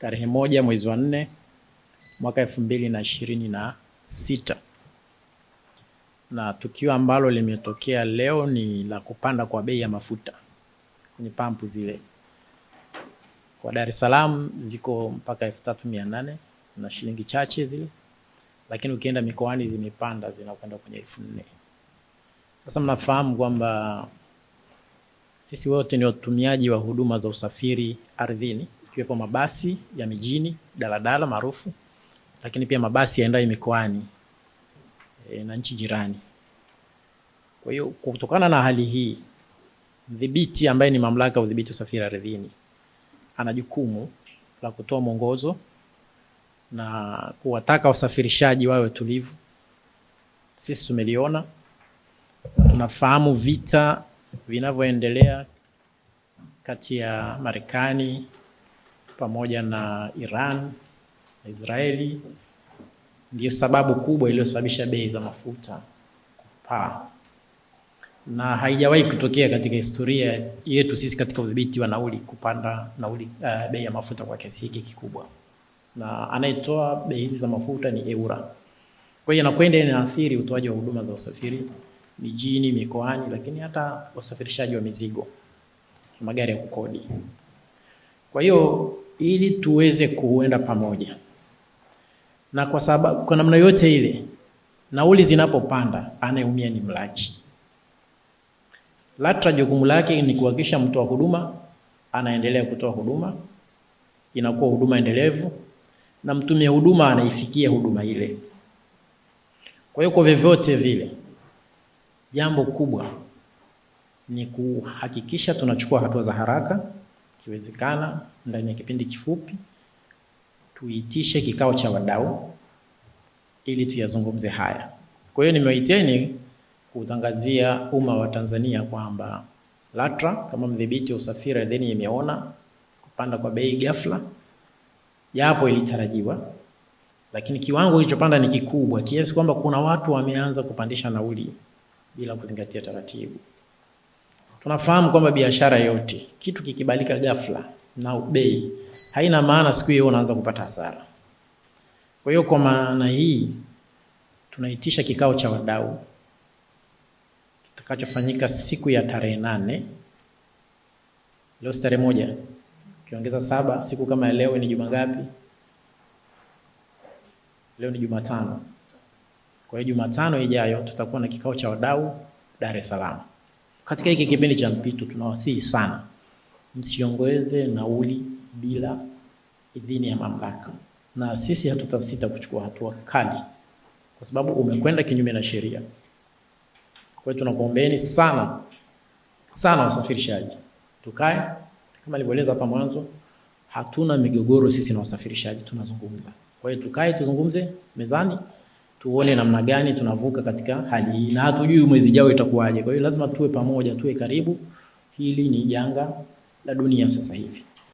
tarehe 1 mwezi wa 4 mwaka 2026. Na tukio ambalo limetokea leo ni la kupanda kwa bei ya mafuta kwenye pampu zile. Kwa Dar es Salaam ziko mpaka 3800 na shilingi chache zile, lakini ukienda mikoani zimepanda zinakwenda kwenye 4000. Sasa mnafahamu kwamba sisi wote ni watumiaji wa huduma za usafiri ardhini, ikiwepo mabasi ya mijini, daladala maarufu, lakini pia mabasi yaendayo mikoani na nchi jirani. Kwa hiyo kutokana na hali hii, mdhibiti ambaye ni mamlaka ya udhibiti usafiri ardhini ana jukumu la kutoa mwongozo na kuwataka wasafirishaji wawe tulivu. Sisi tumeliona, tunafahamu vita vinavyoendelea kati ya Marekani pamoja na Iran na Israeli ndio sababu kubwa iliyosababisha bei za mafuta kupaa, na haijawahi kutokea katika historia yetu sisi katika udhibiti wa nauli kupanda bei ya mafuta kwa kiasi hiki kikubwa. Na anayetoa bei hizi za mafuta ni EWURA. Kwa hiyo inakwenda inaathiri utoaji wa huduma za usafiri mijini, mikoani, lakini hata wasafirishaji wa mizigo, magari ya kukodi. Kwa hiyo ili tuweze kuenda pamoja, na kwa sababu kwa namna yote ile nauli zinapopanda anayeumia ni mlaji. LATRA jukumu lake ni kuhakikisha mtoa huduma anaendelea kutoa huduma, inakuwa huduma endelevu, na mtumia huduma anaifikia huduma ile. Kwa hiyo kwa vyovyote vile, jambo kubwa ni kuhakikisha tunachukua hatua za haraka, ikiwezekana ndani ya kipindi kifupi tuitishe kikao cha wadau ili tuyazungumze haya. Kwa hiyo nimewaiteni kutangazia umma wa Tanzania kwamba LATRA kama mdhibiti wa usafiri ardhini imeona kupanda kwa bei ghafla, japo ilitarajiwa, lakini kiwango kilichopanda ni kikubwa kiasi kwamba kuna watu wameanza kupandisha nauli bila kuzingatia taratibu. Tunafahamu kwamba biashara yote kitu kikibalika ghafla na bei haina maana siku hiyo unaanza kupata hasara. Kwa hiyo kwa maana hii tunaitisha kikao cha wadau kitakachofanyika siku ya tarehe 8. Leo tarehe 1 ukiongeza 7, siku kama ya leo ni juma ngapi? Leo ni Jumatano. Kwa hiyo Jumatano ijayo tutakuwa na kikao cha wadau Dar es Salaam. Katika hiki kipindi cha mpito tunawasihi sana msiongeze nauli bila idhini ya mamlaka, na sisi hatutasita kuchukua hatua kali kwa sababu umekwenda kinyume na sheria. Kwa hiyo tunakuombeeni sana wasafirishaji, tukae kama nilivyoeleza hapa mwanzo, hatuna migogoro sisi na wasafirishaji, tunazungumza. Kwa hiyo tukae tuzungumze mezani, tuone namna gani tunavuka katika hali hii, na hatujui mwezi ujao itakuwaje. Kwa hiyo lazima tuwe pamoja, tuwe karibu. Hili ni janga la dunia sasa hivi.